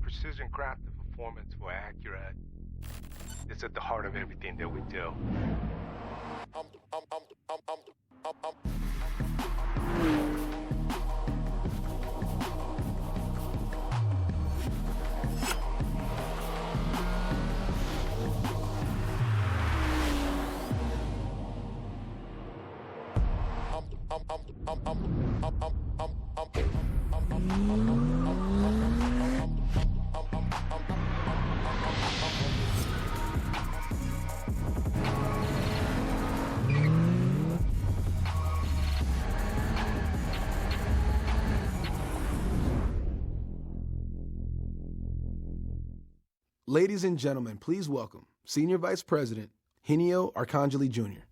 Precision crafted performance for Acura is at the heart of everything that we do. Ladies and gentlemen, please welcome Senior Vice President Henio Arcangeli Jr.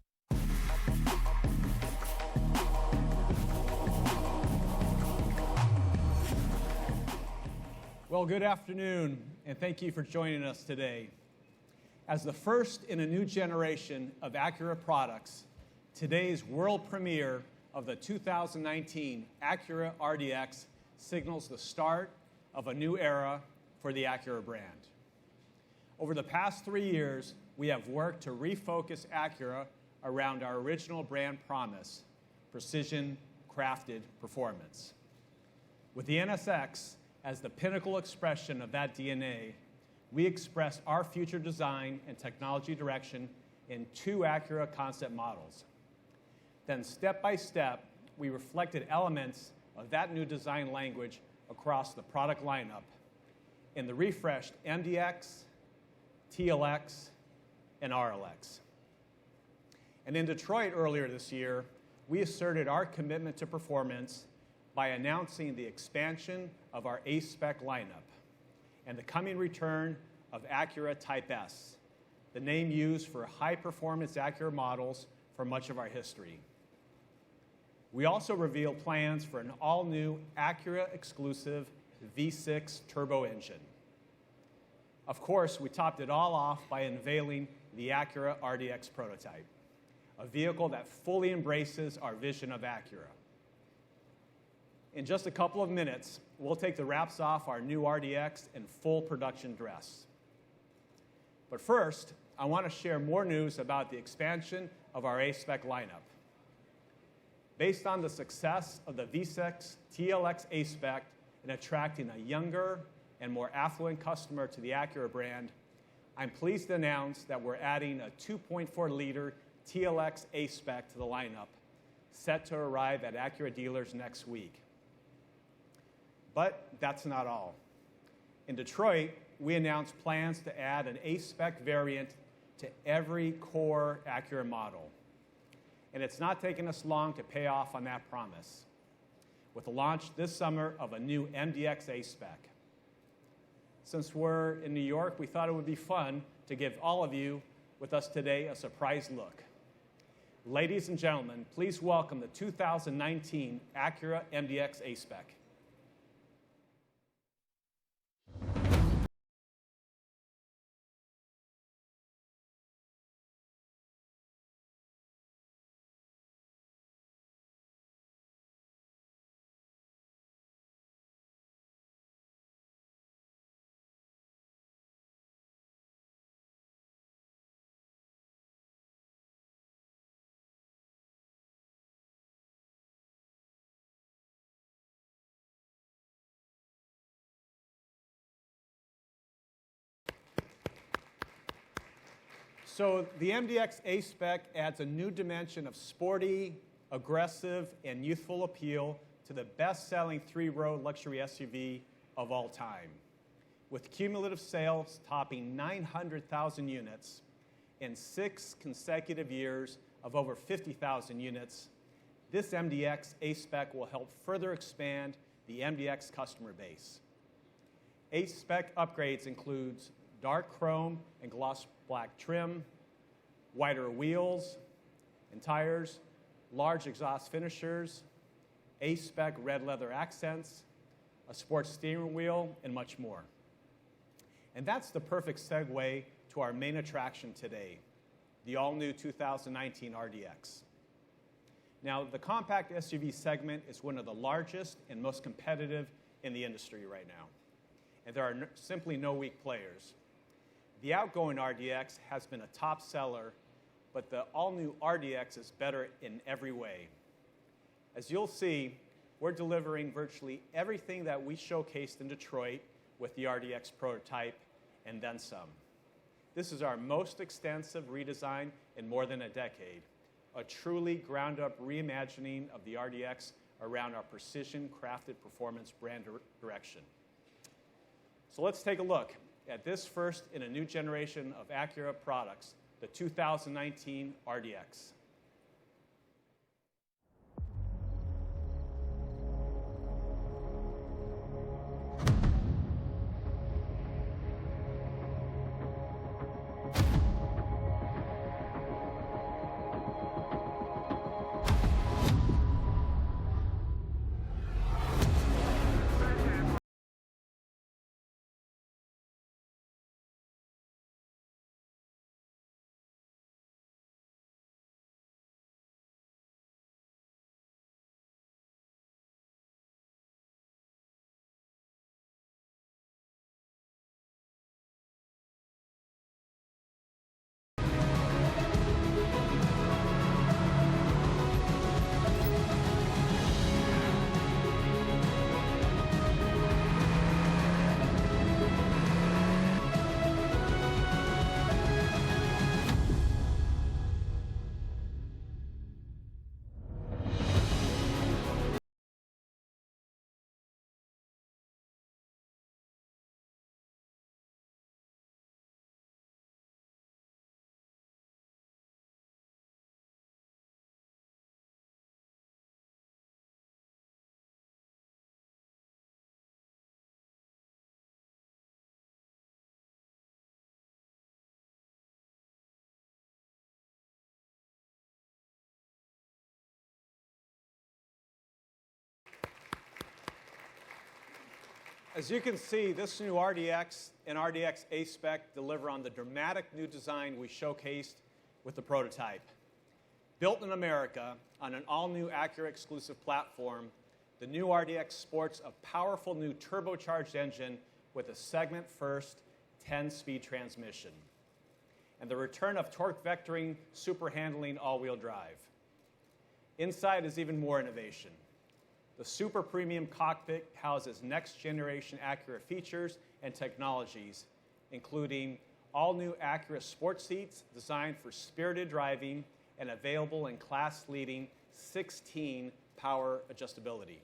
Well, good afternoon, and thank you for joining us today. As the first in a new generation of Acura products, today's world premiere of the 2019 Acura RDX signals the start of a new era for the Acura brand. Over the past 3 years, we have worked to refocus Acura around our original brand promise, precision crafted performance. With the NSX as the pinnacle expression of that DNA, we express our future design and technology direction in 2 Acura concept models. Then step by step, we reflected elements of that new design language across the product lineup in the refreshed MDX, TLX, and RLX. And in Detroit earlier this year, we asserted our commitment to performance by announcing the expansion of our A-Spec lineup and the coming return of Acura Type S, the name used for high-performance Acura models for much of our history. We also revealed plans for an all-new Acura-exclusive V6 turbo engine. Of course, we topped it all off by unveiling the Acura RDX prototype, a vehicle that fully embraces our vision of Acura. In just a couple of minutes, we'll take the wraps off our new RDX in full production dress. But first, I want to share more news about the expansion of our A-Spec lineup. Based on the success of the V6 TLX A-Spec in attracting a younger and more affluent customer to the Acura brand, I'm pleased to announce that we're adding a 2.4-liter TLX A-Spec to the lineup, set to arrive at Acura dealers next week. But that's not all. In Detroit, we announced plans to add an A-Spec variant to every core Acura model. And it's not taken us long to pay off on that promise, with the launch this summer of a new MDX A-Spec. Since we're in New York, we thought it would be fun to give all of you with us today a surprise look. Ladies and gentlemen, please welcome the 2019 Acura MDX A-Spec. So the MDX A-Spec adds a new dimension of sporty, aggressive, and youthful appeal to the best-selling 3-row luxury SUV of all time. With cumulative sales topping 900,000 units in 6 consecutive years of over 50,000 units, this MDX A-Spec will help further expand the MDX customer base. A-Spec upgrades includes dark chrome and gloss black trim, wider wheels and tires, large exhaust finishers, A-Spec red leather accents, a sports steering wheel, and much more. And that's the perfect segue to our main attraction today, the all-new 2019 RDX. Now, the compact SUV segment is one of the largest and most competitive in the industry right now, and there are simply no weak players. The outgoing RDX has been a top seller, but the all-new RDX is better in every way. As you'll see, we're delivering virtually everything that we showcased in Detroit with the RDX prototype and then some. This is our most extensive redesign in more than a decade, a truly ground-up reimagining of the RDX around our precision-crafted performance brand direction. So let's take a look at this first in a new generation of Acura products, the 2019 RDX. As you can see, this new RDX and RDX A-Spec deliver on the dramatic new design we showcased with the prototype. Built in America on an all-new Acura exclusive platform, the new RDX sports a powerful new turbocharged engine with a segment-first 10-speed transmission, and the return of torque vectoring super handling all-wheel drive. Inside is even more innovation. The super premium cockpit houses next-generation Acura features and technologies, including all-new Acura sports seats designed for spirited driving and available in class-leading 16 power adjustability.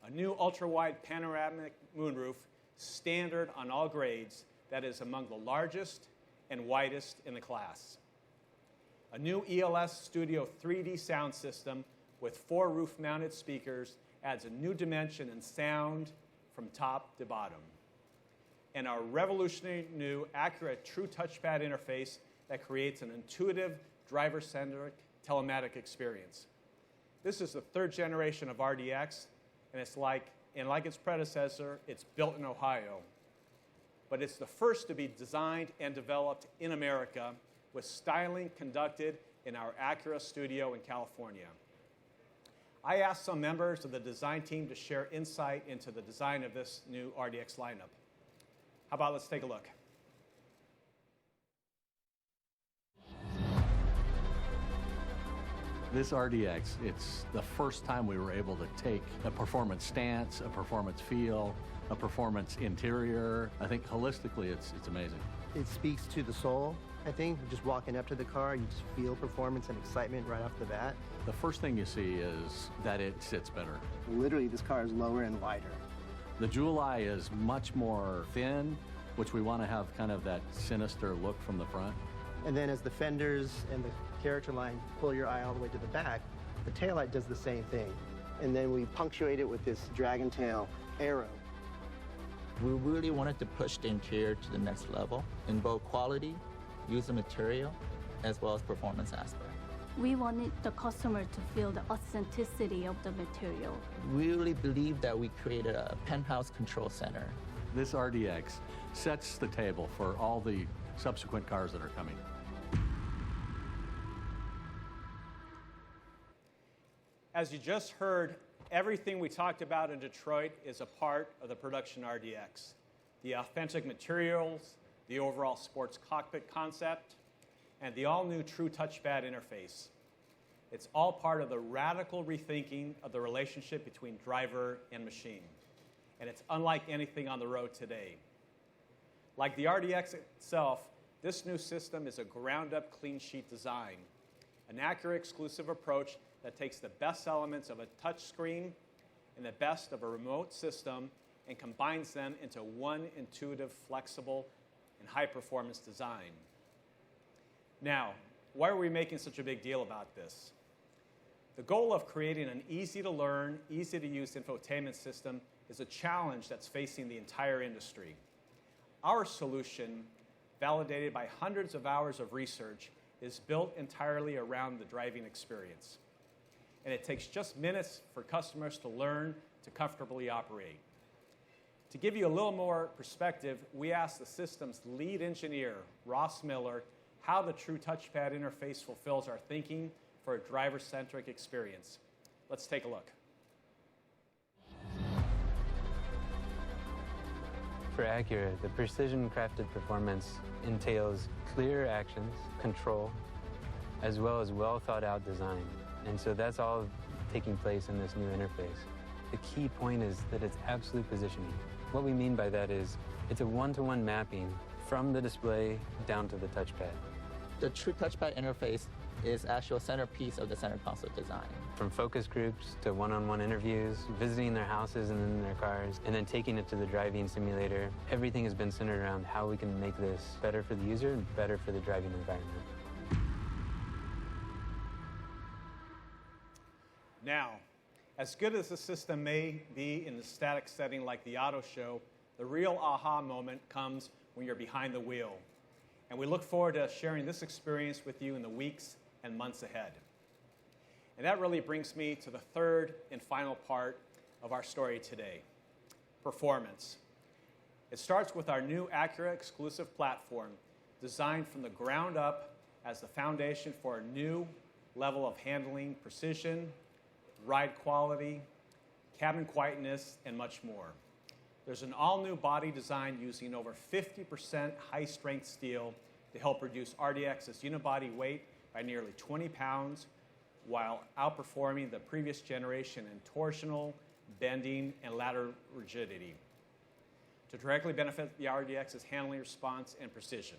A new ultra-wide panoramic moonroof, standard on all grades, that is among the largest and widest in the class. A new ELS Studio 3D sound system with 4 roof-mounted speakers adds a new dimension in sound from top to bottom. And our revolutionary new Acura True Touchpad interface that creates an intuitive, driver-centric telematic experience. This is the 3rd generation of RDX, and like its predecessor, it's built in Ohio. But it's the first to be designed and developed in America, with styling conducted in our Acura studio in California. I asked some members of the design team to share insight into the design of this new RDX lineup. How about let's take a look. This RDX, it's the first time we were able to take a performance stance, a performance feel, a performance interior. I think holistically it's amazing. It speaks to the soul. I think just walking up to the car, you just feel performance and excitement right off the bat. The first thing you see is that it sits better. Literally, this car is lower and wider. The jewel eye is much more thin, which we want to have kind of that sinister look from the front. And then as the fenders and the character line pull your eye all the way to the back, the taillight does the same thing. And then we punctuate it with this dragon tail arrow. We really wanted to push the interior to the next level in both quality, user material, as well as performance aspect. We wanted the customer to feel the authenticity of the material. We really believe that we created a penthouse control center. This RDX sets the table for all the subsequent cars that are coming. As you just heard, everything we talked about in Detroit is a part of the production RDX. The authentic materials, the overall sports cockpit concept, and the all-new true touchpad interface. It's all part of the radical rethinking of the relationship between driver and machine. And it's unlike anything on the road today. Like the RDX itself, this new system is a ground-up clean sheet design, an Acura exclusive approach that takes the best elements of a touchscreen and the best of a remote system and combines them into one intuitive, flexible, and high-performance design. Now, why are we making such a big deal about this? The goal of creating an easy-to-learn, easy-to-use infotainment system is a challenge that's facing the entire industry. Our solution, validated by hundreds of hours of research, is built entirely around the driving experience. And it takes just minutes for customers to learn to comfortably operate. To give you a little more perspective, we asked the system's lead engineer, Ross Miller, how the true touchpad interface fulfills our thinking for a driver-centric experience. Let's take a look. For Acura, the precision-crafted performance entails clear actions, control, as well as well-thought-out design. And so that's all taking place in this new interface. The key point is that it's absolute positioning. What we mean by that is it's a one-to-one mapping from the display down to the touchpad. The true touchpad interface is actual centerpiece of the center console design. From focus groups to one-on-one interviews, visiting their houses and then their cars, and then taking it to the driving simulator, everything has been centered around how we can make this better for the user and better for the driving environment. Now, as good as the system may be in the static setting like the auto show, the real aha moment comes when you're behind the wheel. And we look forward to sharing this experience with you in the weeks and months ahead. And that really brings me to the third and final part of our story today, performance. It starts with our new Acura exclusive platform, designed from the ground up as the foundation for a new level of handling, precision, ride quality, cabin quietness, and much more. There's an all-new body design using over 50% high-strength steel to help reduce RDX's unibody weight by nearly 20 pounds while outperforming the previous generation in torsional, bending, and ladder rigidity to directly benefit the RDX's handling response and precision.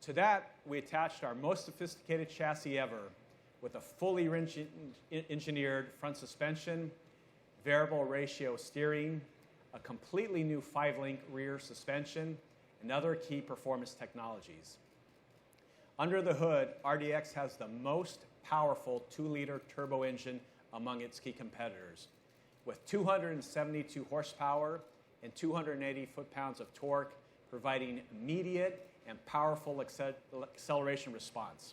To that, we attached our most sophisticated chassis ever with a fully engineered front suspension, variable ratio steering, a completely new 5-link rear suspension, and other key performance technologies. Under the hood, RDX has the most powerful 2-liter turbo engine among its key competitors, with 272 horsepower and 280 foot-pounds of torque, providing immediate and powerful acceleration response.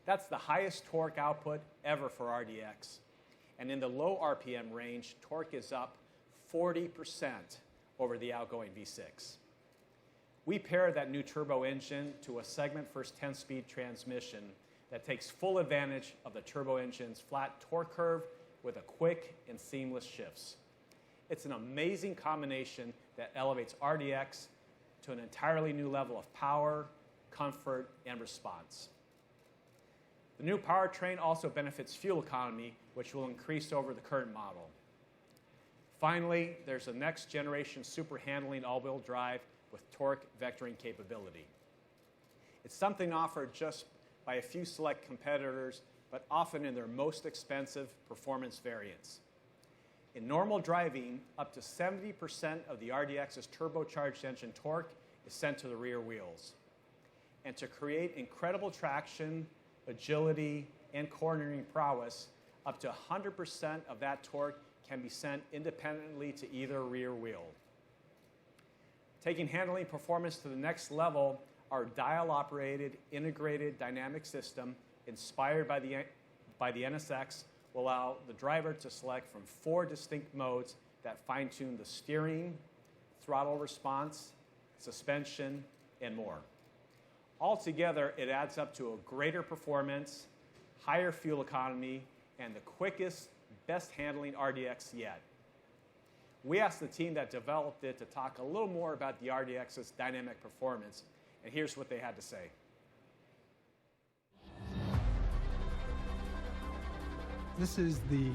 That's the highest torque output ever for RDX. And in the low RPM range, torque is up 40% over the outgoing V6. We pair that new turbo engine to a segment-first 10-speed transmission that takes full advantage of the turbo engine's flat torque curve with a quick and seamless shifts. It's an amazing combination that elevates RDX to an entirely new level of power, comfort, and response. The new powertrain also benefits fuel economy, which will increase over the current model. Finally, there's a next-generation super handling all-wheel drive with torque vectoring capability. It's something offered just by a few select competitors, but often in their most expensive performance variants. In normal driving, up to 70% of the RDX's turbocharged engine torque is sent to the rear wheels. And to create incredible traction, agility, and cornering prowess, up to 100% of that torque can be sent independently to either rear wheel. Taking handling performance to the next level, our dial-operated integrated dynamic system, inspired by the NSX, will allow the driver to select from 4 distinct modes that fine-tune the steering, throttle response, suspension, and more. Altogether, it adds up to a greater performance, higher fuel economy, and the quickest, best handling RDX yet. We asked the team that developed it to talk a little more about the RDX's dynamic performance, and here's what they had to say. This is the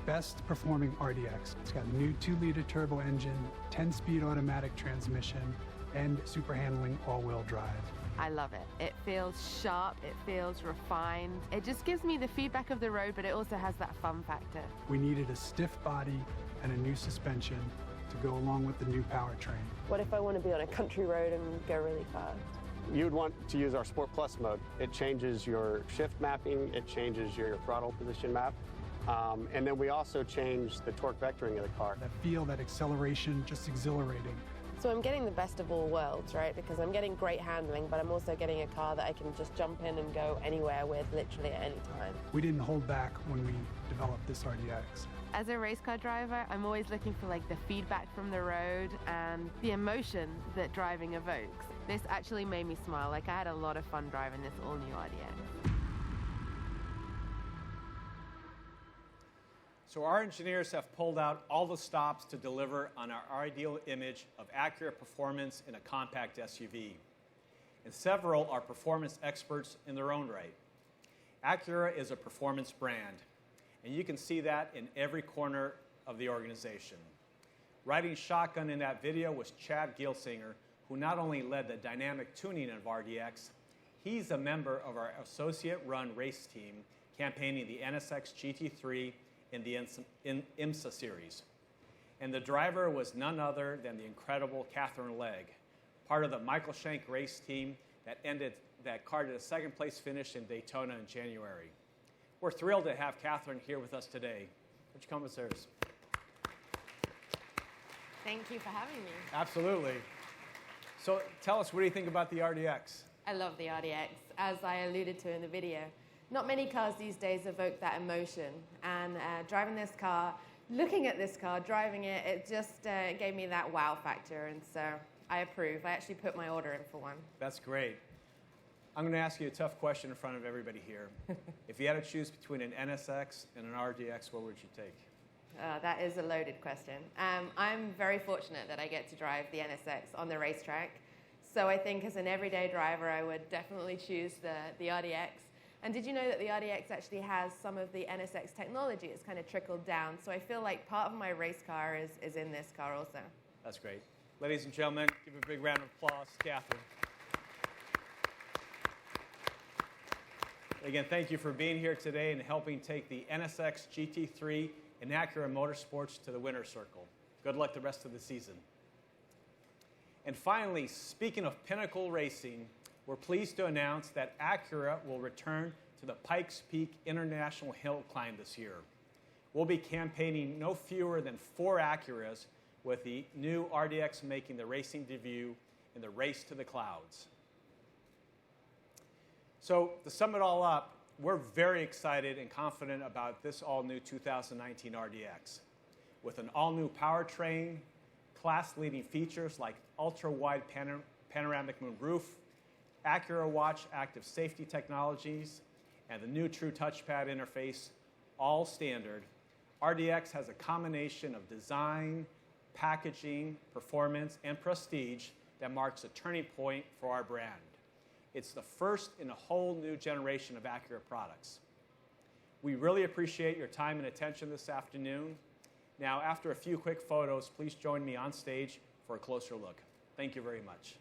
best performing RDX. It's got a new 2-liter turbo engine, 10-speed automatic transmission, and super handling all-wheel drive. I love it. It feels sharp, it feels refined. It just gives me the feedback of the road, but it also has that fun factor. We needed a stiff body and a new suspension to go along with the new powertrain. What if I want to be on a country road and go really fast? You'd want to use our Sport Plus mode. It changes your shift mapping, it changes your throttle position map, and then we also change the torque vectoring of the car. That feel, that acceleration, just exhilarating. So I'm getting the best of all worlds, right? Because I'm getting great handling, but I'm also getting a car that I can just jump in and go anywhere with literally at any time. We didn't hold back when we developed this RDX. As a race car driver, I'm always looking for the feedback from the road and the emotion that driving evokes. This actually made me smile. I had a lot of fun driving this all-new RDX. So our engineers have pulled out all the stops to deliver on our ideal image of accurate performance in a compact SUV. And several are performance experts in their own right. Acura is a performance brand, and you can see that in every corner of the organization. Riding shotgun in that video was Chad Gilsinger, who not only led the dynamic tuning of RDX, he's a member of our associate-run race team campaigning the NSX GT3 in the IMSA series. And the driver was none other than the incredible Catherine Legg, part of the Michael Shank race team that carded a second-place finish in Daytona in January. We're thrilled to have Catherine here with us today. Would you come upstairs? Thank you for having me. Absolutely. So tell us, what do you think about the RDX? I love the RDX, as I alluded to in the video. Not many cars these days evoke that emotion, and driving this car, looking at this car, driving it, it just gave me that wow factor, and so I approve. I actually put my order in for one. That's great. I'm going to ask you a tough question in front of everybody here. If you had to choose between an NSX and an RDX, what would you take? That is a loaded question. I'm very fortunate that I get to drive the NSX on the racetrack, so I think as an everyday driver, I would definitely choose the RDX. And did you know that the RDX actually has some of the NSX technology? It's kind of trickled down. So I feel like part of my race car is in this car also. That's great. Ladies and gentlemen, give a big round of applause to Catherine. Again, thank you for being here today and helping take the NSX GT3 and Acura Motorsports to the winner's circle. Good luck the rest of the season. And finally, speaking of pinnacle racing, we're pleased to announce that Acura will return to the Pikes Peak International Hill Climb this year. We'll be campaigning no fewer than 4 Acuras, with the new RDX making the racing debut in the Race to the Clouds. So to sum it all up, we're very excited and confident about this all-new 2019 RDX. With an all-new powertrain, class-leading features like ultra-wide panoramic moonroof, Acura Watch active safety technologies, and the new True touchpad interface, all standard, RDX has a combination of design, packaging, performance, and prestige that marks a turning point for our brand. It's the first in a whole new generation of Acura products. We really appreciate your time and attention this afternoon. Now, after a few quick photos, please join me on stage for a closer look. Thank you very much.